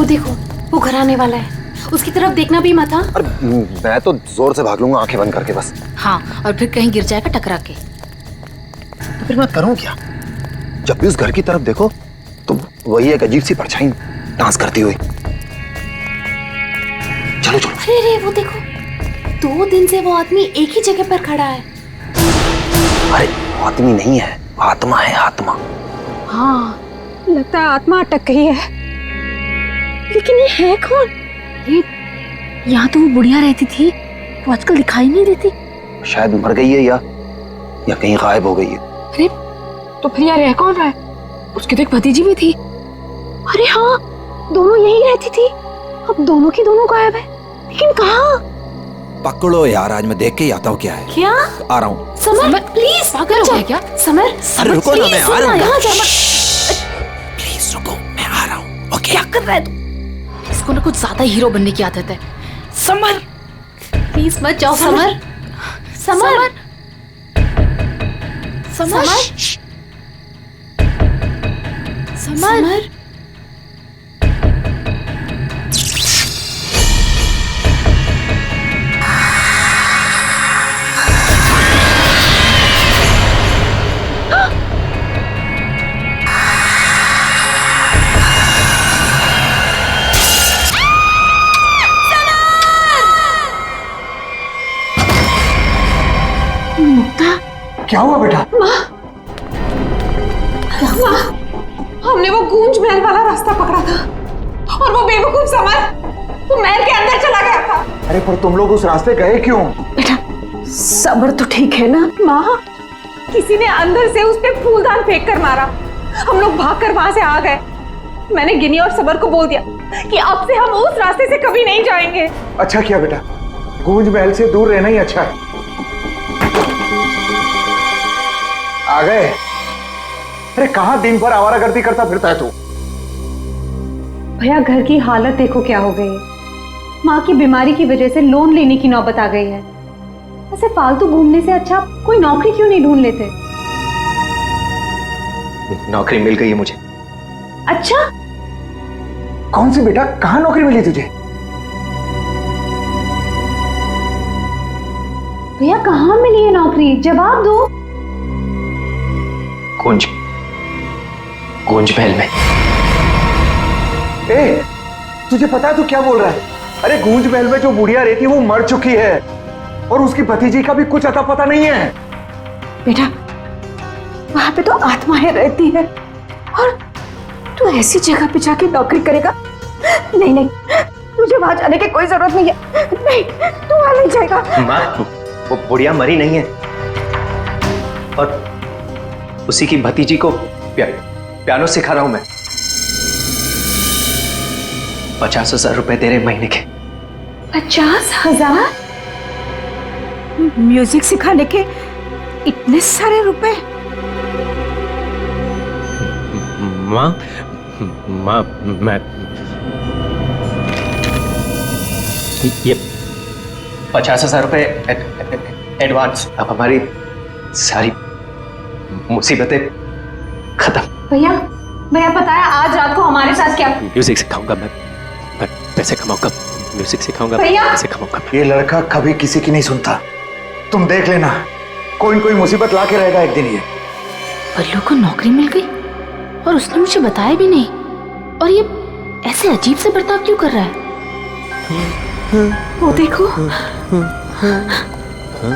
देखो, वो घर आने वाला है। उसकी तरफ देखना भी मत। हाँ, मैं तो जोर से भाग लूंगा आंखें बंद करके बस। हाँ, और फिर कहीं गिर जाएगा टकरा के। तो फिर मैं करूं क्या? जब भी उस घर की तरफ देखो तो वही एक अजीब सी परछाई डांस करती हुई। चलो चलो। अरे वो देखो, 2 दिन से वो आदमी एक ही जगह पर खड़ा है। अरे आदमी नहीं है, आत्मा है, आत्मा। हाँ, लगता है आत्मा अटक गई है। लेकिन ये है कौन? ये यहाँ तो वो बुढ़िया रहती थी, वो आजकल दिखाई नहीं देती। शायद मर गई है या कहीं गायब हो गई है। अरे तो फिर यार, कौन रहा है? उसकी तो एक भतीजी भी थी। अरे हाँ, दोनों यही रहती थी। अब दोनों की दोनों गायब है, लेकिन कहाँ? पकड़ो यार, आज मैं देख के ही आता हूँ क्या है। क्या? आ रहा हूँ। समर प्लीज, पागल हो गया क्या? समर, अरे रुको ना, मैं आ रहा हूँ। यहाँ प्लीज रुको, मैं आ रहा हूँ। ओके। क्या कर रहा है तू? इसको ना कुछ ज्यादा हीरो बनने की आदत है। समर प्लीज मत जाओ। Summer, summer, summer, summer. क्या हुआ बेटा? हमने वो गूंज महल वाला रास्ता पकड़ा था और वो बेवकूफ समर वो महल के अंदर चला गया था। अरे पर तुम लोग उस रास्ते गए क्यों? बेटा सबर तो ठीक है ना? माँ, किसी ने अंदर से उस पे फूलदान फेंक कर मारा। हम लोग भागकर वहां से आ गए। मैंने गिनी और सबर को बोल दिया कि अब से हम उस रास्ते से कभी नहीं जाएंगे। अच्छा किया बेटा, गूंज महल से दूर रहना ही अच्छा है। आ गए? अरे कहाँ दिन भर आवारागर्दी करता फिरता है तू? भैया घर की हालत देखो क्या हो गई है। माँ की बीमारी की वजह से लोन लेने की नौबत आ गई है। ऐसे फालतू घूमने से अच्छा कोई नौकरी क्यों नहीं ढूंढ लेते? नौकरी मिल गई है मुझे। अच्छा? कौन सी बेटा, कहाँ नौकरी मिली तुझे? भैया कहाँ मिली है नौकरी? जवाब दो। गूंज महल में। ए, तुझे पता है तू क्या बोल रहा है? अरे गूंज महल में जो बुढ़िया रहती है वो मर चुकी है और उसकी भतीजी का भी कुछ अता पता नहीं है। बेटा वहां पे तो आत्माएं रहती है और तू ऐसी जगह पे जाके नौकरी करेगा? नहीं नहीं, तुझे वहां जाने की कोई जरूरत नहीं है। नहीं, तू वहां नहीं जाएगा। माँ, वो बुढ़िया मरी नहीं है और उसी की भतीजी को पियानो सिखा रहा हूं मैं। 50,000 रुपए दे रहे महीने के। 50,000? म्यूजिक सिखाने के इतने सारे रुपए? माँ, मैं ये 50,000 रुपए एडवांस। अब हमारी सारी मुसीबतें खत्म। भैया पता है आज रात को हमारे साथ क्या? म्यूजिक सिखाऊंगा मैं पैसे कमाऊंगा। म्यूजिक सिखाऊंगा, पैसे कमाऊंगा। ये लड़का कभी किसी की नहीं सुनता, तुम देख लेना, कोई न कोई मुसीबत ला के रहेगा एक दिन ये। बल्लू को नौकरी मिल गई और उसने मुझे बताया भी नहीं। और ये ऐसे अजीब से बर्ताव क्यों कर रहा है? वो देखो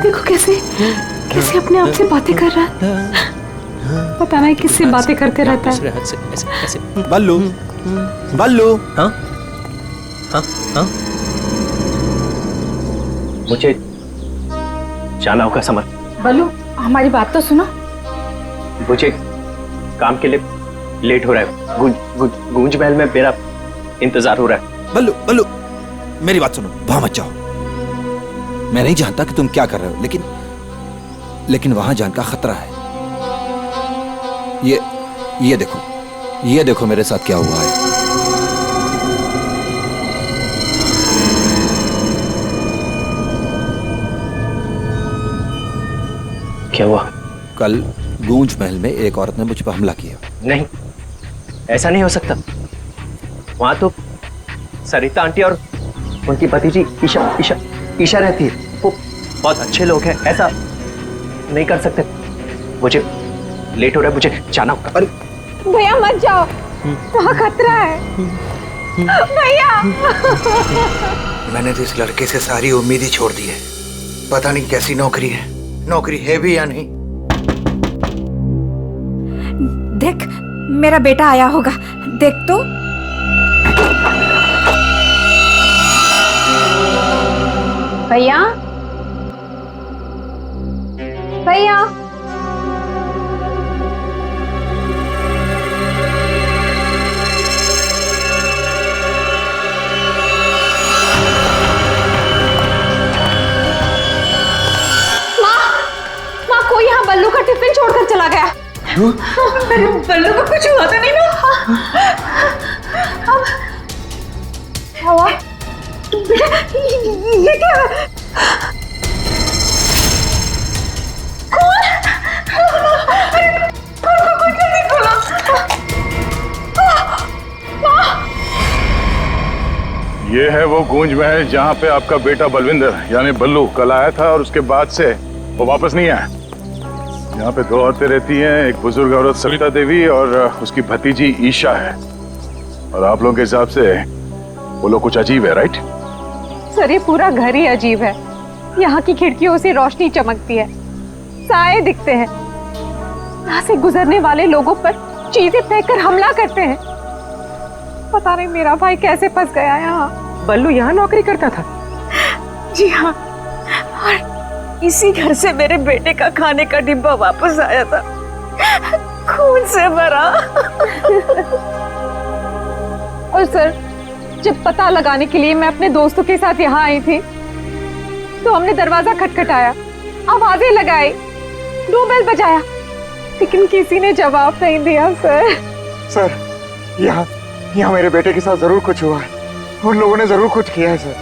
देखो कैसे अपने आप से बातें कर रहा है। पता नहीं किससे बातें करते रहता है। ऐसे। बल्लू, बल्लू। हाँ हाँ हाँ, मुझे जाना होगा समर। बल्लू हमारी बात तो सुनो। मुझे काम के लिए लेट हो रहा है। गूंज महल में मेरा इंतजार हो रहा है। बल्लू, बल्लू मेरी बात सुनो, वहां मत जाओ। मैं नहीं जानता कि तुम क्या कर रहे हो, लेकिन वहां जाने का खतरा है। ये देखो मेरे साथ क्या हुआ है। क्या हुआ? कल गूंज महल में एक औरत ने मुझ पर हमला किया। नहीं, ऐसा नहीं हो सकता। वहां तो सरिता आंटी और उनकी भतीजी ईशा रहती है। वो बहुत अच्छे लोग हैं, ऐसा नहीं कर सकते। मुझे लेट हो रहा है, मुझे जाना होगा। अरे भैया मत जाओ, वहाँ खतरा है भैया। मैंने तो इस लड़के से सारी उम्मीद ही छोड़ दी है। पता नहीं कैसी नौकरी है, नौकरी है भी या नहीं। देख, मेरा बेटा आया होगा, देख तो। भैया भैया माँ, कोई यहाँ बल्लू का टिफिन छोड़कर चला गया। मेरे बल्लू को कुछ हुआ तो नहीं ना? अब क्या हुआ? बेटा, ये क्या है? कौन? अरे, कौन जल्दी खोलो। ये है वो गूंज महल जहाँ पे आपका बेटा बलविंदर यानी बल्लू कल आया था और उसके बाद से वो वापस नहीं आया। यहाँ पे दो औरतें रहती हैं, एक बुजुर्ग औरत सरिता देवी और उसकी भतीजी ईशा है। और आप लोगों के हिसाब से वो लोग कुछ अजीब है, राइट? सर, ये पूरा घर ही अजीब है। यहाँ की खिड़कियों से रोशनी चमकती है, साए दिखते हैं, यहाँ से गुजरने वाले लोगों पर चीजें फेंककर हमला करते हैं। पता नहीं मेरा भाई कैसे फंस गया यहाँ। बल्लू यहाँ नौकरी करता था? जी हाँ, और इसी घर से मेरे बेटे का खाने का डिब्बा वापस आया था, खून से भरा। और सर, जब पता लगाने के लिए मैं अपने दोस्तों के साथ यहाँ आई थी तो हमने दरवाजा खटखटाया, आवाजें लगाई, डोरबेल बजाया, लेकिन किसी ने जवाब नहीं दिया। सर, यहाँ मेरे बेटे के साथ जरूर कुछ हुआ है। उन लोगों ने जरूर कुछ किया है सर।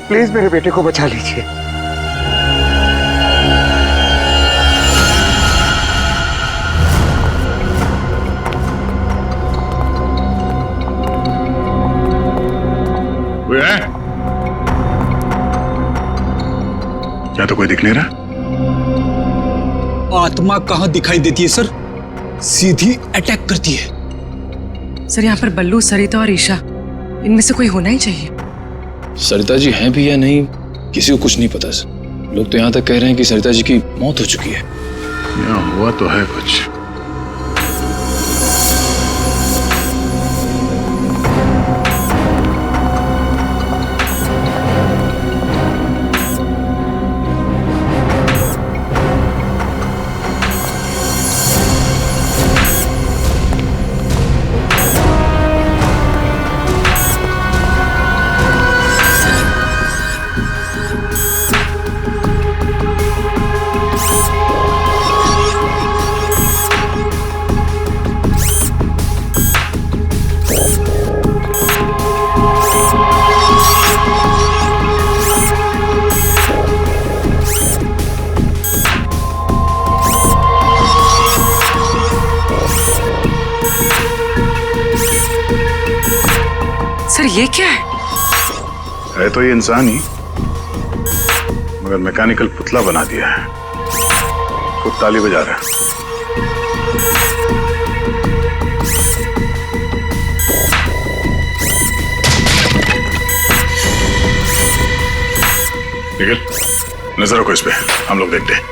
प्लीज मेरे बेटे को बचा लीजिए। कोई है? क्या तो कोई दिख नहीं रहा? आत्मा कहाँ दिखाई देती है सर, सीधी अटैक करती है। सर, यहाँ पर बल्लू, सरिता और ईशा, इनमें से कोई होना ही चाहिए। सरिता जी हैं भी या नहीं किसी को कुछ नहीं पता सर। लोग तो यहाँ तक कह रहे हैं कि सरिता जी की मौत हो चुकी है। यहाँ हुआ तो है कुछ। सर, ये क्या है तो ये इंसान ही, मगर मैकेनिकल पुतला बना दिया है। खुद ताली बजा रहा है। निखिल, नजर रखो इस पे, हम लोग देखते हैं।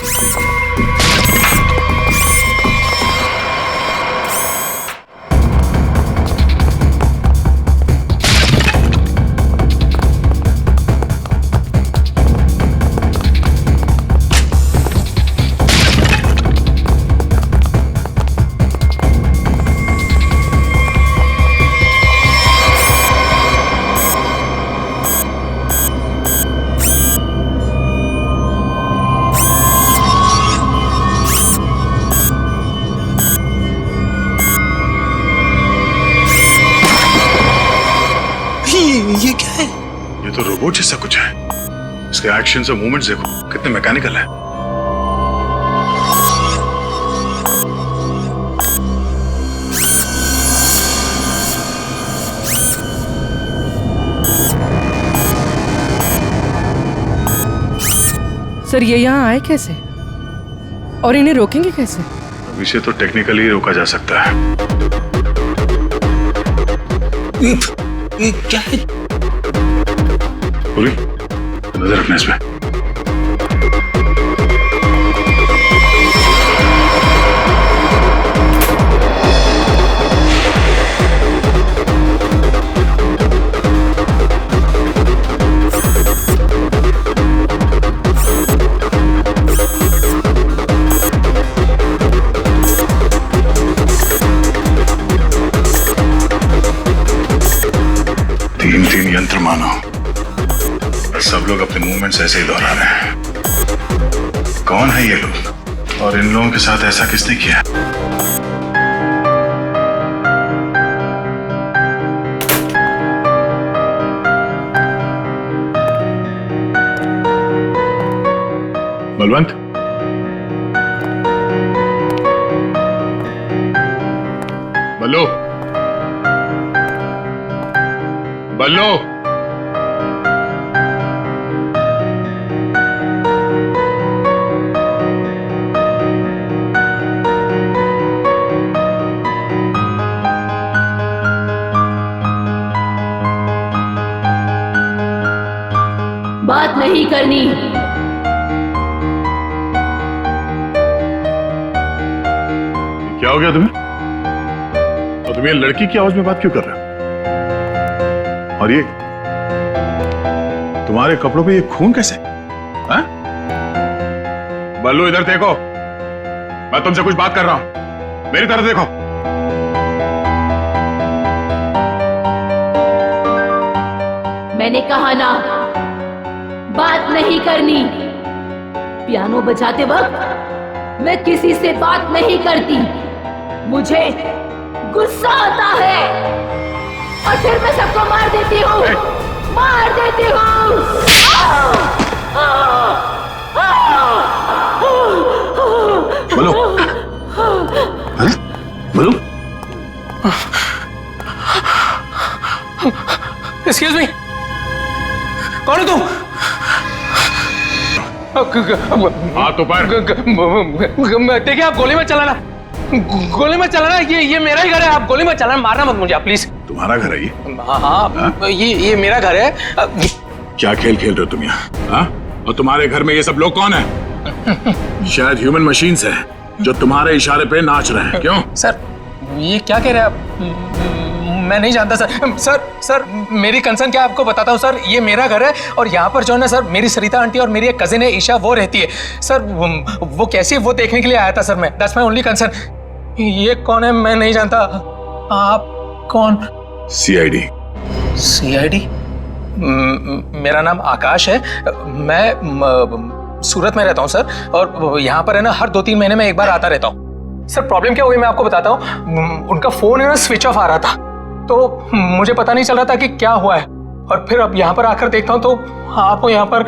ये क्या है? ये तो रोबोट जैसा कुछ है। इसके एक्शंस और मूवमेंट्स देखो, कितने मैकेनिकल है। सर ये यहाँ आए कैसे और इन्हें रोकेंगे कैसे? अब इसे तो टेक्निकली रोका जा सकता है। ये क्या है? पूरी नजर रखना इसमें। तीन यंत्र मानो, सब लोग अपने मूवमेंट्स ऐसे ही दोहरा रहे हैं। कौन है ये लोग और इन लोगों के साथ ऐसा किसने किया? बलवंत, बल्लू, बल्लू, बात नहीं करनी। क्या हो गया तुम्हें? और तुम ये लड़की की आवाज में बात क्यों कर रहे हो? और ये तुम्हारे कपड़ों पे ये खून कैसे? हाँ? बल्लू इधर देखो, मैं तुमसे कुछ बात कर रहा हूं, मेरी तरफ देखो। मैंने कहा ना, बात नहीं करनी। पियानो बजाते वक्त मैं किसी से बात नहीं करती, मुझे गुस्सा आता है और फिर मैं सबको मार देती हूँ, मार देती हूँ। बोलो, बोलो। एक्सक्यूज मी, कौन हो तुम? हाथ ऊपर। देखिए आप गोली मत चलाना, गोली मत चलाना, ये मेरा ही घर है, आप गोली मत चलाना, मारना मत मुझे आप प्लीज। तुम्हारा घर है ये? हाँ, ये मेरा घर है। क्या खेल खेल रहे हो तुम यहाँ? हाँ? और तुम्हारे घर में ये सब लोग कौन है? शायद ह्यूमन मशीन्स है जो तुम्हारे इशारे पे नाच रहे हैं। क्यों? सर ये क्या कह रहे हैं आप? मैं नहीं जानता सर, मेरी कंसर्न क्या आपको बताता हूँ सर, ये मेरा घर है और यहाँ पर जो है ना सर, मेरी सरिता आंटी और मेरी एक कजिन है ईशा, वो रहती है सर। वो कैसी है वो देखने के लिए आया था सर मैं, दैट्स माय ओनली कंसर्न। ये कौन है मैं नहीं जानता, आप कौन? सीआईडी। सीआईडी? मेरा नाम आकाश है, मैं सूरत में रहता हूँ सर, और यहाँ पर है ना हर 2-3 महीने में एक बार आता रहता हूँ। सर प्रॉब्लम क्या हुई मैं आपको बताता हूँ, उनका फोन है ना स्विच ऑफ आ रहा था, तो मुझे पता नहीं चल रहा था कि क्या हुआ है, और फिर अब यहाँ पर आकर देखता हूँ तो आपको यहाँ पर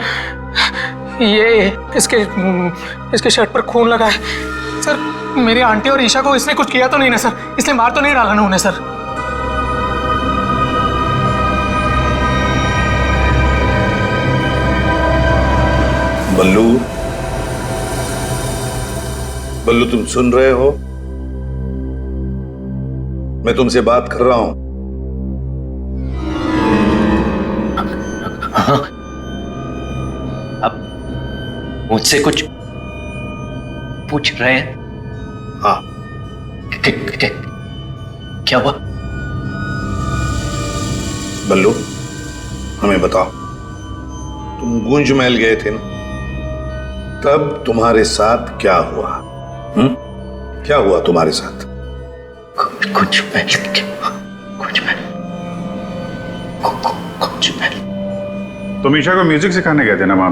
ये इसके शर्ट पर खून लगा है। सर मेरी आंटी और ईशा को इसने कुछ किया तो नहीं ना सर, इसने मार तो नहीं डाला ना उन्हें सर? बल्लू, बल्लू तुम सुन रहे हो? मैं तुमसे बात कर रहा हूं। हाँ, अब मुझसे कुछ पूछ रहे हैं? हाँ। क्या हुआ? बल्लू हमें बताओ, तुम गुंज महल गए थे ना, तब तुम्हारे साथ क्या हुआ? क्या हुआ तुम्हारे साथ? कुछ महल। तुम ईशा को म्यूजिक सिखाने गए थे ना वहां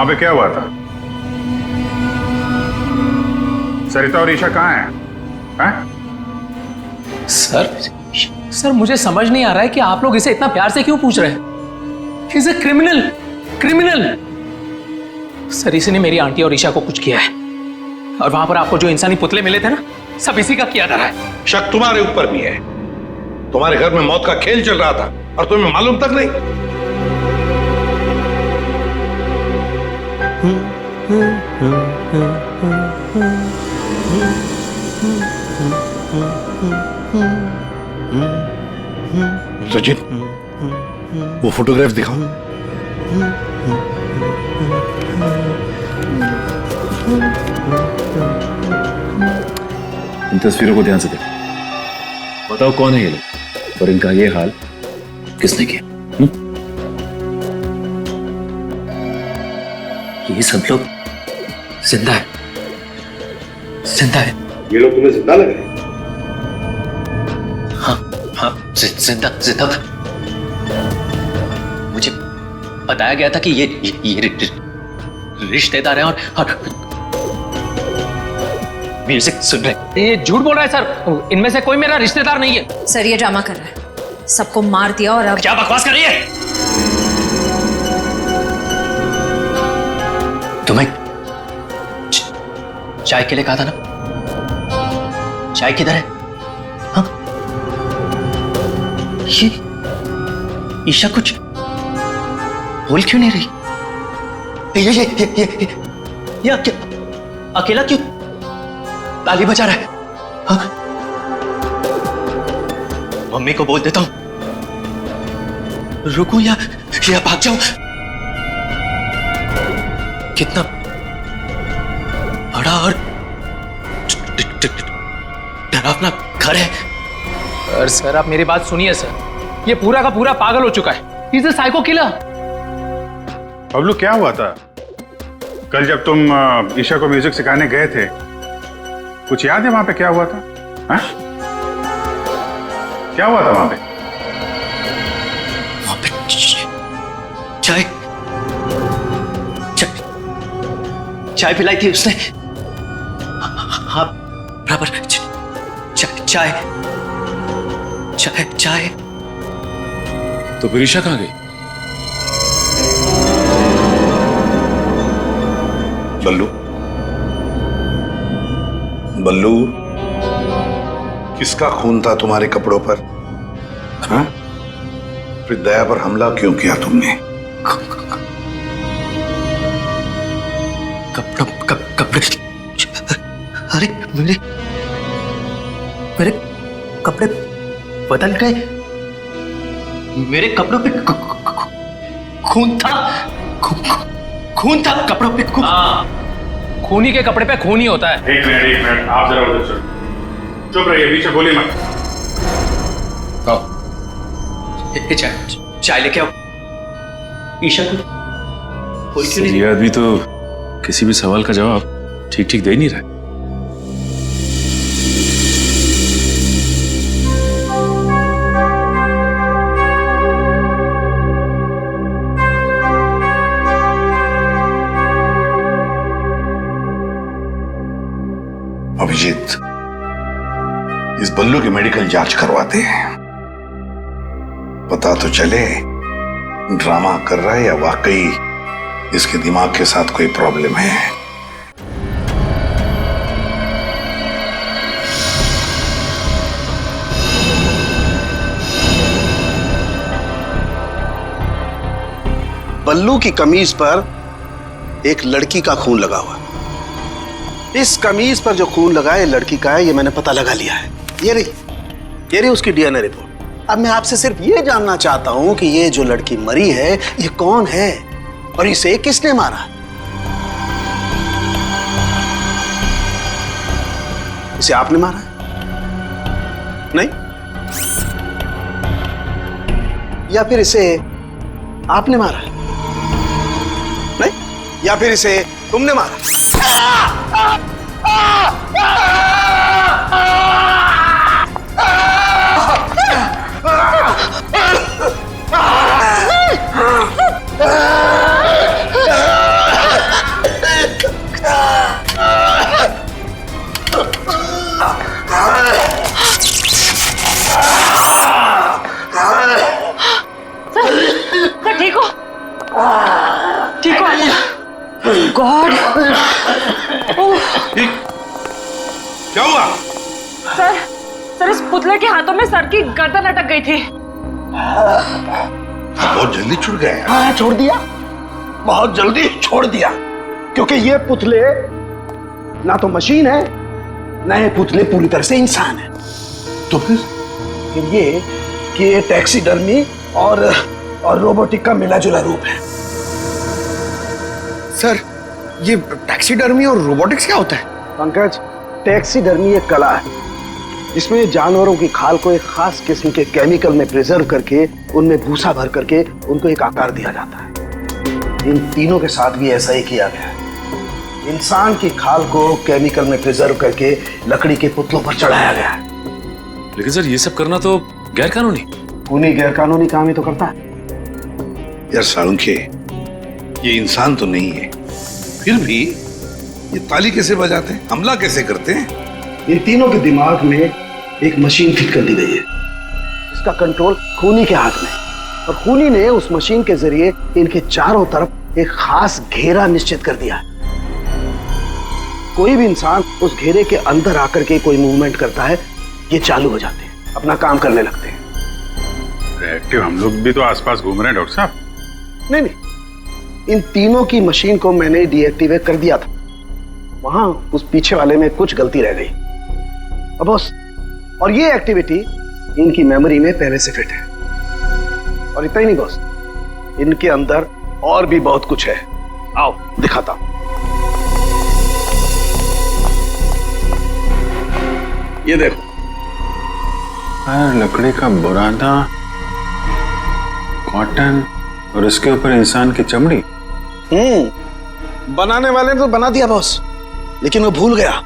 पे क्या हुआ था? सरिता और ईशा कहाँ हैं? सर मुझे समझ नहीं आ रहा है कि आप लोग इसे इतना प्यार से क्यों पूछ रहे हैं? He's a criminal। सर इसी ने मेरी आंटी और ईशा को कुछ किया है, और वहां पर आपको जो इंसानी पुतले मिले थे ना, सब इसी का किया जा रहा है। शक तुम्हारे ऊपर भी है। तुम्हारे घर में मौत का खेल चल रहा था और तुम्हें मालूम तक नहीं। सचिन, वो फोटोग्राफ दिखाओ। इन तस्वीरों को ध्यान से देखो, बताओ कौन है ये लोग और इनका ये हाल किसने किया? ये सब लोग जिंदा है, जिंदा है। ये लोग तुम्हें जिंदा लग रहे हैं? हाँ, जिंदा जिंदा। मुझे बताया गया था कि ये रिश्तेदार हैं और म्यूजिक सुन रहे। ये झूठ बोल रहा है सर, इनमें से कोई मेरा रिश्तेदार नहीं है। सर ये ड्रामा कर रहा है, सबको मार दिया और अब क्या बकवास कर रही है? तुम्हें चाय के लिए कहा था ना, चाय किधर है? हाँ? ये ईशा कुछ बोल क्यों नहीं रही? ये अकेला क्यों ताली बजा रहा है? हाँ? मम्मी को बोल देता हूं, रुकूं या भाग जाऊं? कितना बड़ा और डरावना घर है। सर आप मेरी बात सुनिए सर, ये पूरा का पूरा पागल हो चुका है। He's a psycho killer। Bablu क्या हुआ था कल जब तुम ईशा को म्यूजिक सिखाने गए थे? कुछ याद है वहां पे क्या हुआ था? हा? क्या हुआ था वहां पे? चाय चाय पिलाई थी उसने। हाँ बराबर। चाय चाय चाय। तो फिर ईशा कहाँ गई? बल्लू, बल्लू, किसका खून था तुम्हारे कपड़ों पर? हाँ? फिर दया पर हमला क्यों किया तुमने? कपड़े अरे मेरे कपड़े बदल गए। मेरे कपड़ों पे खून था, खून था कपड़ों पे। हाँ, खूनी के कपड़े पे खून ही होता है। एक मिनट, आप जरा उधर चलो। चुप रहिए, बीच में बोलिए मत। चाय लेके आओ। ईशा को ये आदमी तो किसी भी सवाल का जवाब ठीक ठीक दे नहीं रहा। अभिजीत, इस बल्लू की मेडिकल जांच करवाते हैं, पता तो चले ड्रामा कर रहा है या वाकई इसके दिमाग के साथ कोई प्रॉब्लम है। बल्लू की कमीज पर एक लड़की का खून लगा हुआ है। इस कमीज पर जो खून लगा है लड़की का है, ये मैंने पता लगा लिया है। ये रही उसकी डीएनए रिपोर्ट। अब मैं आपसे सिर्फ ये जानना चाहता हूं कि ये जो लड़की मरी है ये कौन है और इसे किसने मारा? इसे आपने मारा है? नहीं? या फिर इसे आपने मारा है? नहीं? या फिर इसे तुमने मारा? सर ठीक हो? ठीक हो? गॉड! क्या हुआ? सर इस पुतले के हाथों में सर की गर्दन अटक गई थी। बहुत जल्दी छूट गए। हाँ छोड़ दिया, बहुत जल्दी छोड़ दिया। क्योंकि ये पुतले ना तो मशीन है, ना ये पुतले पूरी तरह से इंसान है। तो फिर ये कि ये टैक्सीडर्मी और रोबोटिक का मिला जुला रूप है। सर, ये टैक्सीडर्मी और रोबोटिक्स क्या होता है? पंकज, टैक्सीडर्मी एक कला है जिसमें जानवरों की खाल को एक खास किस्म के केमिकल में प्रिजर्व करके उनमें भूसा भर करके उनको एक आकार दिया जाता है। इन तीनों के साथ भी ऐसा ही किया गया है। इंसान की खाल को केमिकल में प्रिजर्व करके लकड़ी के पुतलों पर चढ़ाया गया है। लेकिन सर, ये सब करना तो गैर कानूनी। उन्हीं गैर कानूनी काम ही तो करता है। यार सालुंखे, ये इंसान तो नहीं है, फिर भी ये ताली कैसे बजाते हैं, हमला कैसे करते हैं? इन तीनों के दिमाग में एक मशीन फिट कर दी गई है। इसका कंट्रोल खूनी के हाथ में है और खूनी ने उस मशीन के जरिए इनके चारों तरफ एक खास घेरा निश्चित कर दिया है। कोई भी इंसान उस घेरे के अंदर आकर के कोई मूवमेंट करता है, ये चालू हो जाते हैं, अपना काम करने लगते हैं। एक्टिव हम लोग भी तो आसपास घूम रहे हैं डॉक्टर साहब। नहीं, इन तीनों की मशीन को मैंने डीएक्टिवेट कर दिया था। वहां उस पीछे वाले में कुछ गलती रह गई। अब बॉस, और ये एक्टिविटी इनकी मेमोरी में पहले से फिट है। और इतना ही नहीं बॉस, इनके अंदर और भी बहुत कुछ है। आओ दिखाता हूं। ये देखो, लकड़ी का बुरादा, कॉटन और उसके ऊपर इंसान की चमड़ी। बनाने वाले ने तो बना दिया बॉस, लेकिन वो भूल गया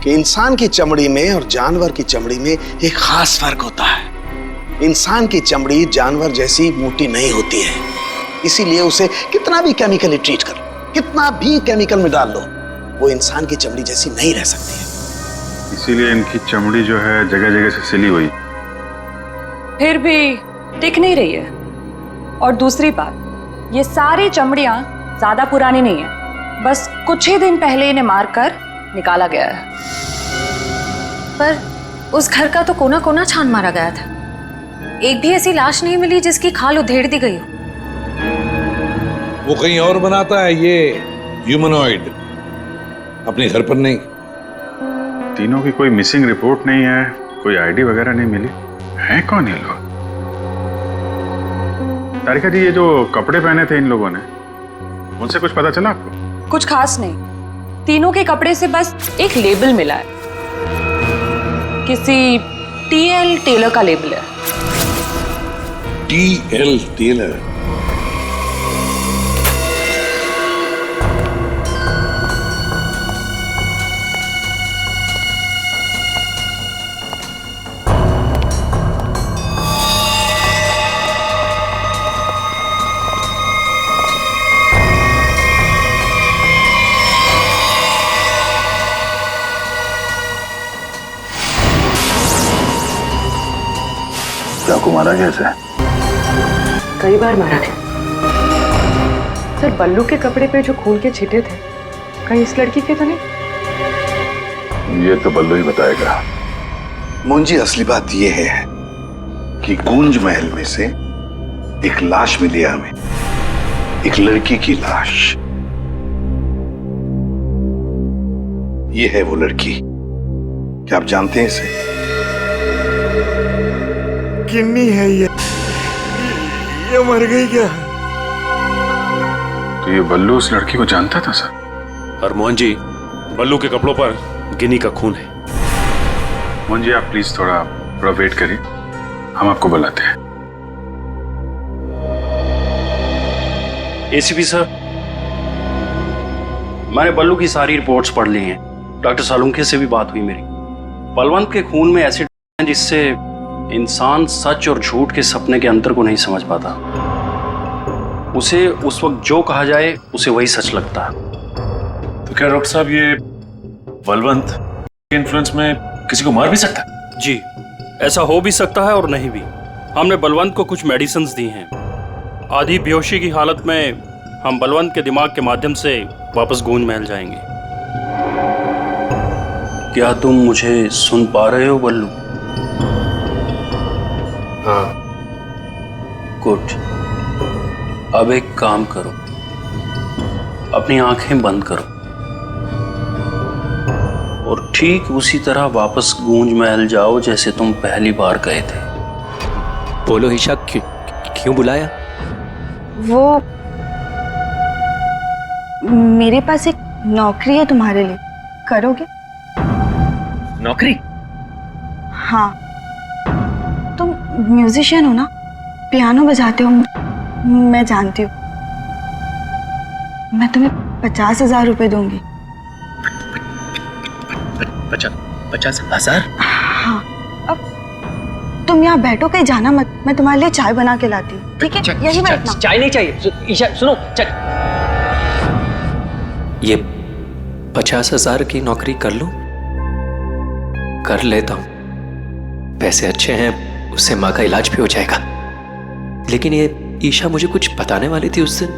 कि इंसान की चमड़ी में और जानवर की चमड़ी में एक खास फर्क होता है। इंसान की चमड़ी जानवर जैसी मोटी नहीं होती है, इसीलिए उसे कितना भी केमिकली ट्रीट कर लो, कितना भी केमिकल में डाल लो, वो इंसान की चमड़ी जैसी नहीं रह सकती है। इसीलिए इनकी चमड़ी जो है जगह जगह से सिली हुई। फिर भी टिक नहीं रही है। और दूसरी बात, ये सारी चमड़ियां ज्यादा पुरानी नहीं है, बस कुछ ही दिन पहले इन्हें मारकर निकाला गया है। पर उस घर का तो कोना कोना छान मारा गया था। एक भी ऐसी लाश नहीं मिली जिसकी खाल उधेड़ दी गई हो। वो कहीं और बनाता है ये ह्यूमनॉइड, अपने घर पर नहीं। तीनों की कोई मिसिंग रिपोर्ट नहीं है, कोई आईडी वगैरह नहीं मिली। है कौन ये लोग? तारिका जी, ये जो कपड़े पहने थे इन लोगों ने, उनसे कुछ पता चला आपको? कुछ खास नहीं। तीनों के कपड़े से बस एक लेबल मिला है, किसी टीएल टेलर का लेबल है। TL tailor? चाकू मारा कैसे? कई बार मारा था सर। बल्लू के कपड़े पे जो खून के छींटे थे, कहीं इस लड़की के तो नहीं? ये तो बल्लू ही बताएगा। मुंजी, असली बात ये है कि गूंज महल में से एक लाश मिली हमें, एक लड़की की लाश। ये है वो लड़की। क्या आप जानते हैं इसे? किन्नी है ये मर गई क्या? तो ये बल्लू उस लड़की को जानता था सर? और मोहन जी, बल्लू के कपड़ों पर गिनी का खून है। मोहन जी, आप प्लीज थोड़ा वेट करिए, हम आपको बुलाते हैं। एसीपी सर, मैंने बल्लू की सारी रिपोर्ट्स पढ़ ली हैं। डॉक्टर सालुंखे से भी बात हुई मेरी। बलवंत के खून में एसिड है जिससे इंसान सच और झूठ के सपने के अंतर को नहीं समझ पाता। उसे उस वक्त जो कहा जाए उसे वही सच लगता है। तो क्या डॉक्टर साहब, ये बलवंत के इन्फ्लुएंस में किसी को मार भी सकता है? जी, ऐसा हो भी सकता है और नहीं भी। हमने बलवंत को कुछ मेडिसिन्स दी हैं। आधी बेहोशी की हालत में हम बलवंत के दिमाग के माध्यम से वापस गूंज महल जाएंगे। क्या तुम मुझे सुन पा रहे हो बल्लू? हाँ। गुड। अब एक काम करो, अपनी आंखें बंद करो और ठीक उसी तरह वापस गूंज महल जाओ जैसे तुम पहली बार गए थे। बोलो ईशा, क्यों बुलाया? वो मेरे पास एक नौकरी है तुम्हारे लिए, करोगे? नौकरी? हाँ, तुम म्यूजिशियन हो ना, पियानो बजाते हो, मैं जानती हूँ। मैं तुम्हें 50,000 रुपए दूंगी। 50,000? हाँ, अब तुम यहाँ बैठो, कहीं जाना मत, मैं तुम्हारे लिए चाय बना के लाती हूँ, ठीक है? यही बैठना। चाय नहीं चाहिए ईशा, सुनो। ये 50,000 की नौकरी कर लूं? कर लेता हूं, पैसे अच्छे हैं, उससे माँ का इलाज भी हो जाएगा। लेकिन ये ईशा मुझे कुछ बताने वाली थी उस दिन,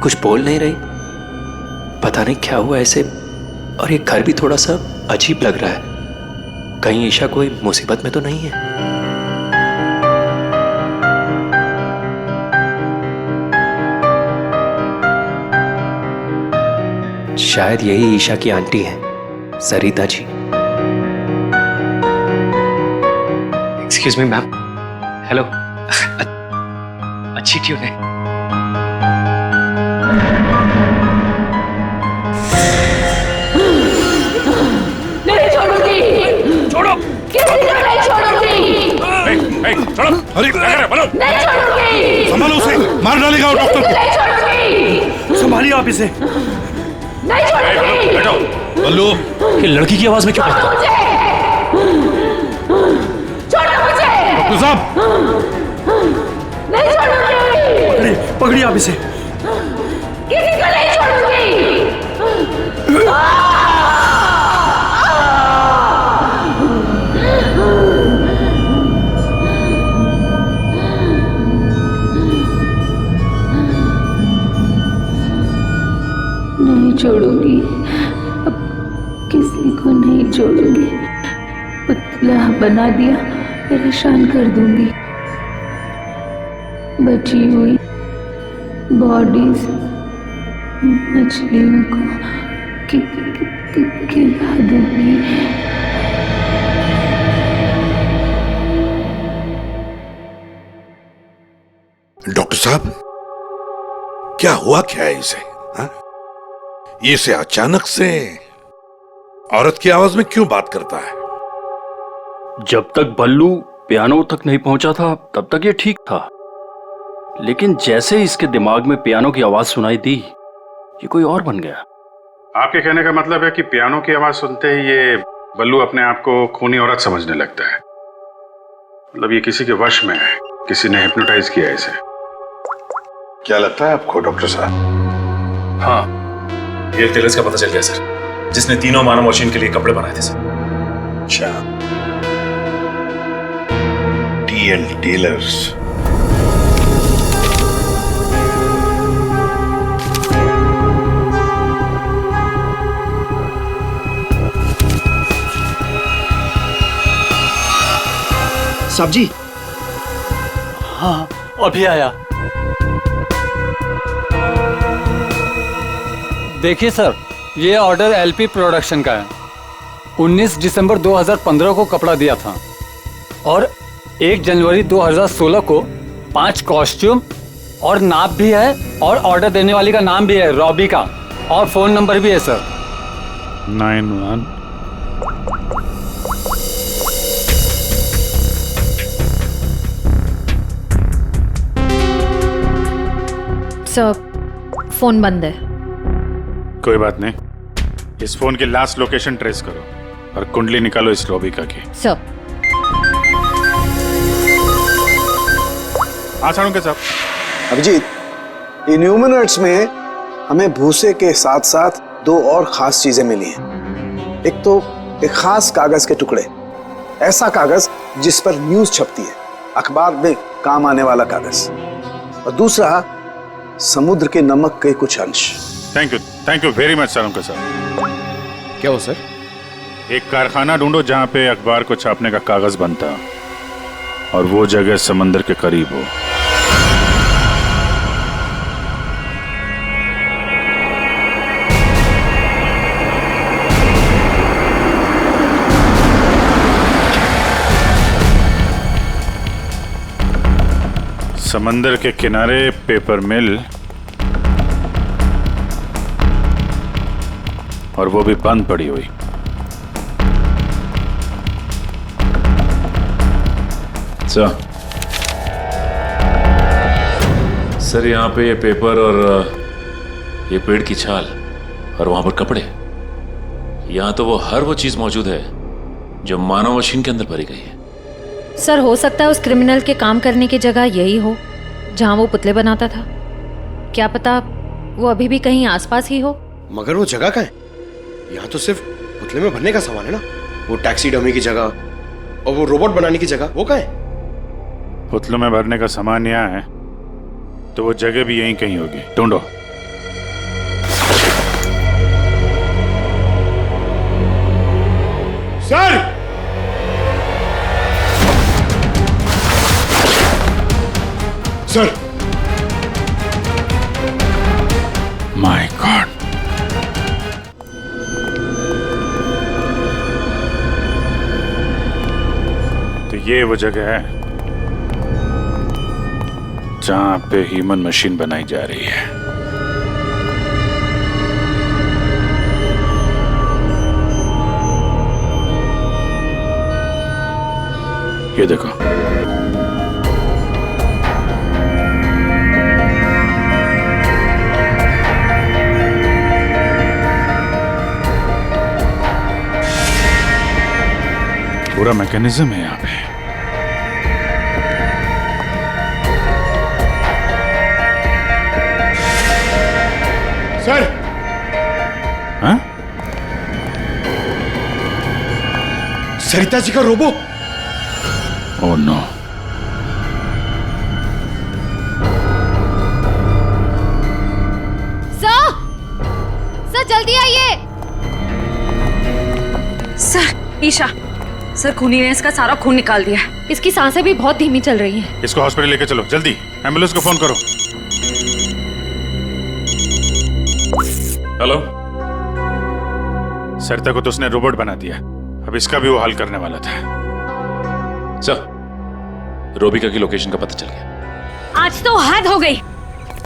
कुछ बोल नहीं रही, पता नहीं क्या हुआ ऐसे। और ये घर भी थोड़ा सा अजीब लग रहा है, कहीं ईशा कोई मुसीबत में तो नहीं है? शायद यही ईशा की आंटी है, Sarita ji. Excuse me ma'am. Hello. अच्छी ट्यून है। नहीं छोड़ूंगी। छोड़ो। किसी को नहीं छोड़ूंगी। छोड़ो। अरे क्या कर रहे हो? बोलो। नहीं छोड़ूंगी। संभालो उसे, मार डालेगा वो डॉक्टर को। नहीं छोड़ूंगी। संभालिए आप इसे। नहीं छोड़ूंगी। बैठो। बल्लू, ये लड़की की आवाज में क्यों छोड़ो मुझे। छोड़ो मुझे। डॉक्टर साहब। नहीं छोड़ूंगी। पकड़िए आप इसे। किसी को नहीं छोड़ूंगी। नहीं छोड़ूंगी, अब किसी को नहीं छोड़ूंगी। पुतला बना दिया, परेशान कर दूंगी। बची हुई बॉडीज मछलियों को खिला दूंगी। डॉक्टर साहब, क्या हुआ क्या है इसे? हाँ? ये से अचानक से औरत की आवाज में क्यों बात करता है? जब तक बल्लू पियानो तक नहीं पहुंचा था तब तक ये ठीक था, लेकिन जैसे ही इसके दिमाग में पियानो की आवाज सुनाई दी, ये कोई और बन गया। आपके कहने का मतलब है कि पियानो की आवाज सुनते ही ये बल्लू अपने आप को खूनी औरत समझने लगता है। मतलब ये किसी के वश में है, किसी ने हिप्नोटाइज किया है इसे। क्या लगता है आपको डॉक्टर साहब? हाँ, ये टेलर्स का पता चल गया सर, जिसने तीनों मानव मशीन के लिए कपड़े बनाए थे सर। अच्छा, टीएल टेलर्स। सब्जी? हाँ, अभी आया। देखिए सर, ये ऑर्डर एलपी प्रोडक्शन का है। 19 दिसंबर 2015 को कपड़ा दिया था और 1 जनवरी 2016 को 5 कॉस्ट्यूम और नाप भी है, और ऑर्डर देने वाली का नाम भी है, रॉबी का, और फोन नंबर भी है सर। 91 सर, फोन बंद है। कोई बात नहीं, इस फोन की लास्ट लोकेशन ट्रेस करो और कुंडली निकालो इस रॉबिका की। सर। हाँ सारुण के साहब। अभिजीत, इन ह्यूमनॉइड्स में हमें भूसे के साथ साथ 2 और खास चीजें मिली हैं। एक तो एक खास कागज के टुकड़े, ऐसा कागज जिस पर न्यूज छपती है, अखबार में काम आने वाला कागज, और दूसरा समुद्र के नमक के कुछ अंश। थैंक यू वेरी मच सारुण के साहब। क्या हो सर? एक कारखाना ढूंढो जहां पे अखबार को छापने का कागज बनता और वो जगह समंदर के करीब हो। समंदर के किनारे पेपर मिल, और वो भी बंद पड़ी हुई। सर यहाँ पे ये पेपर और ये पेड़ की छाल और वहां पर कपड़े, यहाँ तो हर वो चीज मौजूद है जो मानव मशीन के अंदर भरी गई है। सर हो सकता है उस क्रिमिनल के काम करने की जगह यही हो जहां वो पुतले बनाता था। क्या पता वो अभी भी कहीं आसपास ही हो। मगर वो जगह कहाँ है? यहाँ तो सिर्फ पुतले में भरने का सामान है ना। वो टैक्सी डमी की जगह और वो रोबोट बनाने की जगह वो कहाँ है? पुतलों में भरने का सामान यहाँ है तो वो जगह भी यहीं कहीं होगी। ढूंढो। सर! सर! माय गॉड, तो ये वो जगह है जहां पे ह्यूमन मशीन बनाई जा रही है। ये देखो, पूरा मैकेनिज्म है यहाँ पे। सर! हाँ? सरिता जी का रोबो। Oh no. सर जल्दी आइए। सर, ईशा, सर खूनी ने इसका सारा खून निकाल दिया। इसकी सांसें भी बहुत धीमी चल रही हैं। इसको हॉस्पिटल लेके चलो जल्दी। एम्बुलेंस को फोन करो। हेलो। सरिता को तो उसने रोबोट बना दिया, अब इसका भी वो हल करने वाला था। सर, रोबिका की लोकेशन का पता चल गया। आज तो हद हो गई।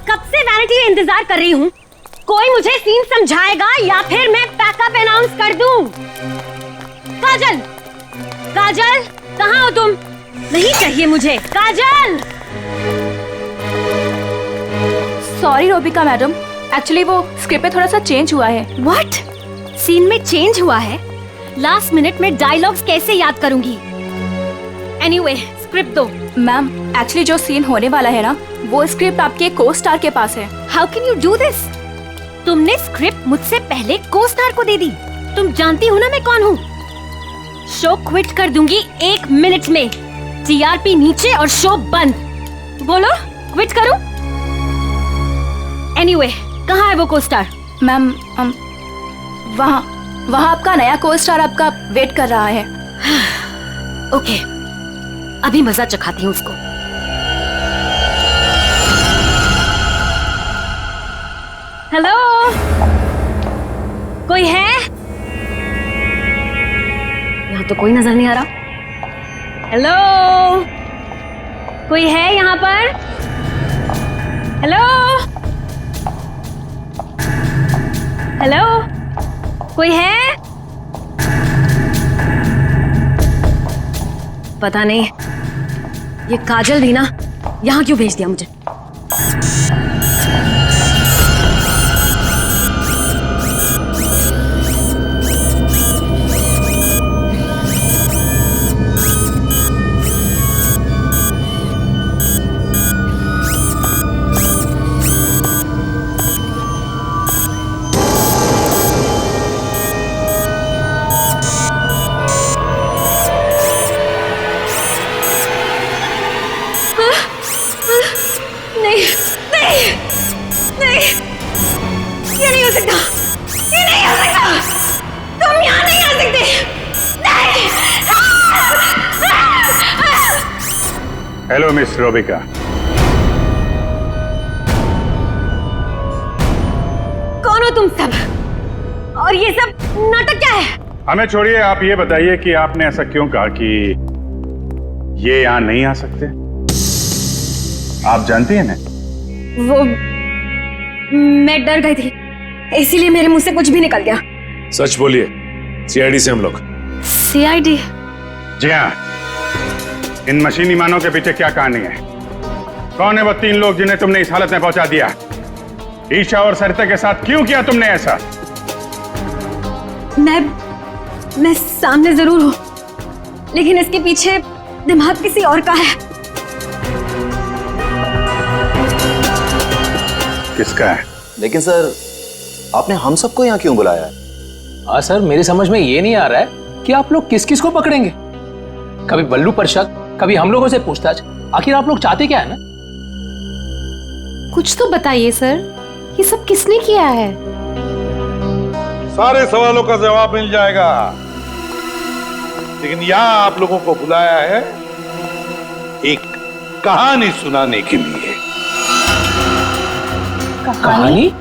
कब से वैनिटी का इंतजार कर रही हूँ। कोई मुझे सीन समझाएगा या फिर मैं पैकअप अनाउंस कर दूं। काजल, काजल, कहाँ हो तुम? नहीं चाहिए मुझे। काजल! सॉरी रोबिका मैडम, एक्चुअली वो स्क्रिप्ट में थोड़ा सा चेंज हुआ है। व्हाट? सीन में चेंज हुआ है? लास्ट मिनट में डायलॉग्स कैसे याद करूंगी? एनीवे, स्क्रिप्ट दो। मैम, एक्चुअली जो सीन होने वाला है ना, वो स्क्रिप्ट आपके को स्टार के पास है। How can you do this? तुमने स्क्रिप्ट मुझसे पहले को स्टार को दे दी। तुम जानती हो ना मैं कौन हूँ। शो क्विट कर दूंगी 1 मिनट में। टीआरपी नीचे और शो बंद। बोलो, क्विट करूं? एनीवे, कहाँ है वो को स्टार? मैम, वहाँ आपका नया को स्टार आपका वेट कर रहा है। ओके, अभी मजा चखाती हूँ उसको। हेलो, कोई है? यहाँ तो कोई नजर नहीं आ रहा। हेलो, कोई है यहाँ पर? हेलो, हेलो, कोई है? पता नहीं ये काजल भी ना यहाँ क्यों भेज दिया मुझे। Hello miss Robika. कौन हो तुम सब? और ये सब नाटक क्या है? हमें छोड़िए, आप ये बताइए कि आपने ऐसा क्यों कहा कि ये यहाँ नहीं आ सकते? आप जानती हैं ना? वो मैं डर गई थी, इसीलिए मेरे मुंह से कुछ भी निकल गया। सच बोलिए, सीआईडी से हम लोग। सीआईडी? जी हाँ। इन मशीनी मानव के पीछे क्या कहानी है? कौन है वो 3 लोग जिन्हें तुमने इस हालत में पहुंचा दिया? ईशा और सरिता के साथ क्यों किया तुमने ऐसा? मैं सामने जरूर हूं, लेकिन इसके पीछे दिमाग किसी और का है। किसका है? लेकिन सर, आपने हम सबको यहाँ क्यों बुलाया है? हाँ सर, मेरी समझ में ये नहीं आ रहा है कि आप लोग किस किस को पकड़ेंगे। कभी बल्लू पर शक, कभी हम लोगों से पूछताछ। आखिर आप लोग चाहते क्या है ना? कुछ तो बताइए सर, ये सब किसने किया है? सारे सवालों का जवाब मिल जाएगा, लेकिन यहां आप लोगों को बुलाया है एक कहानी सुनाने के लिए। कहानी?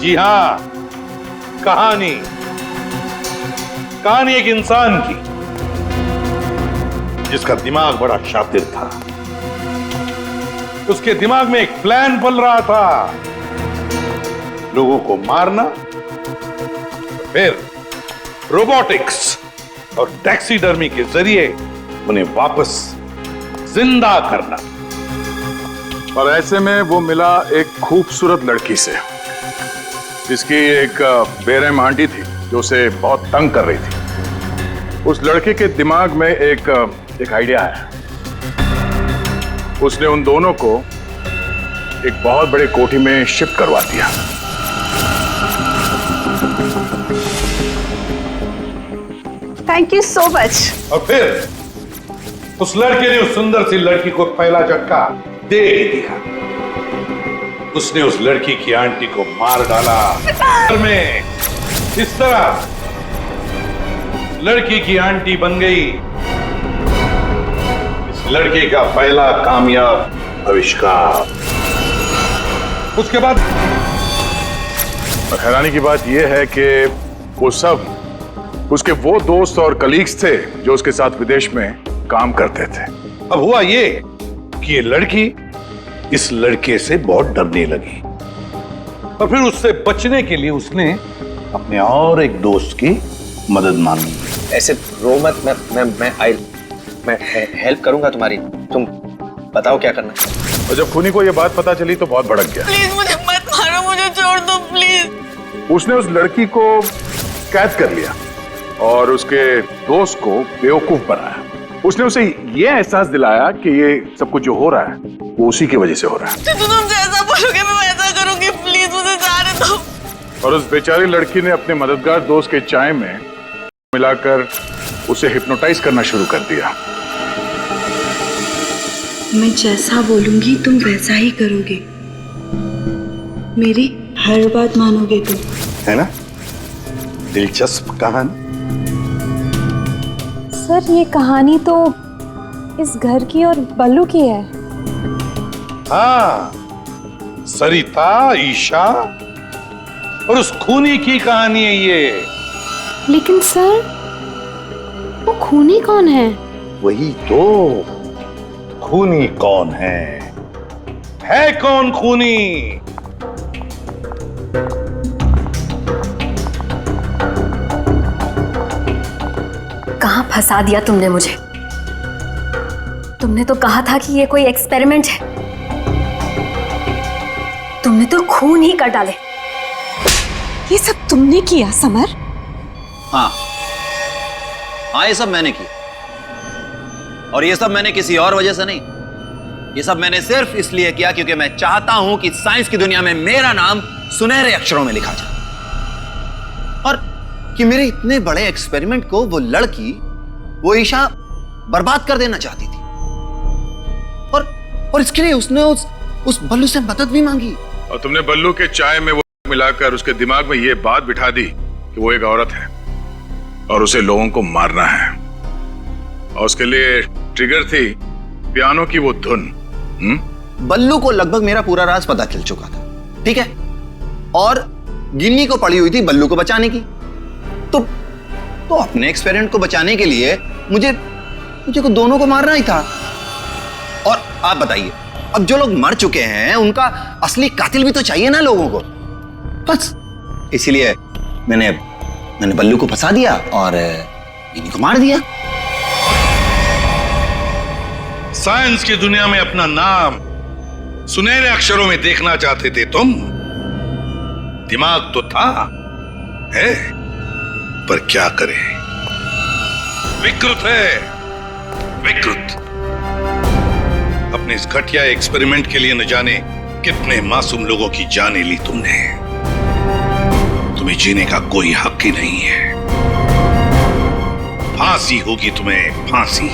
जी हां, कहानी। कहानी एक इंसान की जिसका दिमाग बड़ा शातिर था। उसके दिमाग में एक प्लान पल रहा था, लोगों को मारना, फिर रोबोटिक्स और टैक्सीडर्मी के जरिए उन्हें वापस जिंदा करना। और ऐसे में वो मिला एक खूबसूरत लड़की से, जिसकी एक बेरहम आंटी थी जो उसे बहुत तंग कर रही थी। उस लड़के के दिमाग में एक आइडिया आया। उसने उन दोनों को एक बहुत बड़े कोठी में शिफ्ट करवा दिया। Thank you so much. और फिर उस लड़के ने उस सुंदर सी लड़की को पहला झटका दे दिया। उसने उस लड़की की आंटी को मार डाला। घर में इस तरह लड़की की आंटी बन गई इस लड़के का पहला कामयाब आविष्कार। उसके बाद हैरानी की बात यह है कि वो सब उसके वो दोस्त और कलीग्स थे जो उसके साथ विदेश में काम करते थे। अब हुआ ये कि ये लड़की इस लड़के से बहुत डरने लगी और फिर उससे बचने के लिए उसने अपने और एक दोस्त की मदद मांगी। ऐसे रो मत, मैं हेल्प करूंगा तुम्हारी। तुम बताओ क्या करना है। और जब खूनी को ये बात पता चली तो बहुत भड़क गया। प्लीज मुझे मत मारो, मुझे छोड़ दो प्लीज। उसने उस लड़की को कैद कर लिया और उसके दोस्त को बेवकूफ बनाया। उसने उसे ये एहसास दिलाया कि ये सब कुछ जो हो रहा है वो उसी की वजह से हो रहा है। तो तुम जैसा बोलोगे मैं वैसा करूंगी, प्लीज मुझे जाने दो। और उस बेचारी लड़की ने अपने मददगार दोस्त के चाय में मिलाकर उसे हिप्नोटाइज करना शुरू कर दिया। मैं जैसा बोलूंगी तुम वैसा ही करोगे, मेरी हर बात मानोगे तुम, है ना? दिलचस्प कहानी। सर ये कहानी तो इस घर की और बल्लू की है। हाँ, सरिता, ईशा और उस खूनी की कहानी है ये। लेकिन सर, वो खूनी कौन है? वही तो, खूनी कौन है कौन खूनी? कहां फंसा दिया तुमने मुझे? तुमने तो कहा था कि ये कोई एक्सपेरिमेंट है, तुमने तो खून ही कर डाले। ये सब तुमने किया समर? हाँ, ये सब मैंने किया। और ये सब मैंने किसी और वजह से नहीं, ये सब मैंने सिर्फ इसलिए किया क्योंकि मैं चाहता हूं कि साइंस की दुनिया में मेरा नाम सुनहरे अक्षरों में लिखा जाए और कि मेरे इतने बड़े एक्सपेरिमेंट को वो लड़की, वो ईशा बर्बाद कर देना चाहती थी। और इसके लिए उसने उस बल्लू से मदद भी मांगी। और तुमने बल्लू के चाय में वो मिलाकर उसके दिमाग में ये बात बिठा दी कि वो एक औरत है और उसे लोगों को मारना है। और उसके लिए ट्रिगर थी पियानो की वो धुन। बल्लू को लगभग मेरा पूरा राज पता चल चुका था, ठीक है? और गिन्नी को पड़ी हुई थी बल्लू को बचाने की। तो अपने एक्सपेरिमेंट को बचाने के लिए मुझे को दोनों को मारना ही था। और आप बताइए, अब जो लोग मर चुके हैं उनका असली कातिल भी तो चाहिए ना लोगों को। बस इसीलिए मैंने बल्लू को फंसा दिया और इन्हीं को मार दिया। साइंस की दुनिया में अपना नाम सुनहरे अक्षरों में देखना चाहते थे तुम। दिमाग तो था है, पर क्या करें, विकृत है, विकृत। अपने इस घटिया एक्सपेरिमेंट के लिए न जाने कितने मासूम लोगों की जानें ली तुमने। तुम्हें जीने का कोई हक ही नहीं है। फांसी होगी तुम्हें, फांसी।